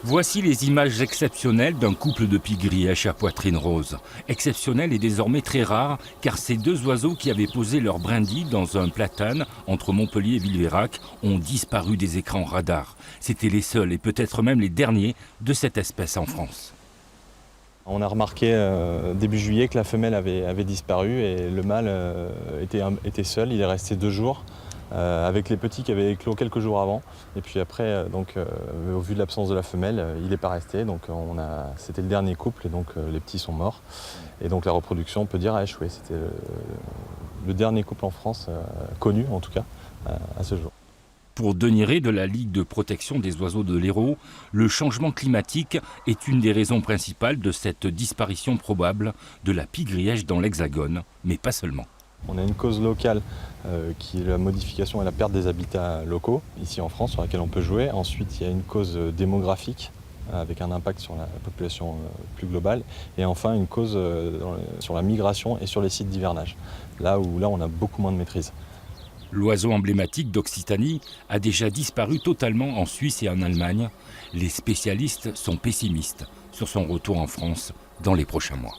Voici les images exceptionnelles d'un couple de pie-grièches à poitrine rose. Exceptionnel et désormais très rare, car ces deux oiseaux qui avaient posé leur brindille dans un platane entre Montpellier et Villeveyrac ont disparu des écrans radars. C'étaient les seuls et peut-être même les derniers de cette espèce en France. On a remarqué début juillet que la femelle avait disparu et le mâle était seul. Il est resté 2 jours avec les petits qui avaient éclos quelques jours avant. Et puis après, au vu de l'absence de la femelle, il n'est pas resté. Donc c'était le dernier couple et donc les petits sont morts. Et donc la reproduction, on peut dire, a échoué. C'était le dernier couple en France, connu en tout cas, à ce jour. Pour Denis Rey de la Ligue de protection des oiseaux de l'Hérault, le changement climatique est une des raisons principales de cette disparition probable de la pie-grièche dans l'Hexagone, mais pas seulement. On a une cause locale qui est la modification et la perte des habitats locaux, ici en France, sur laquelle on peut jouer. Ensuite, il y a une cause démographique, avec un impact sur la population plus globale. Et enfin, une cause sur la migration et sur les sites d'hivernage, là où on a beaucoup moins de maîtrise. L'oiseau emblématique d'Occitanie a déjà disparu totalement en Suisse et en Allemagne. Les spécialistes sont pessimistes sur son retour en France dans les prochains mois.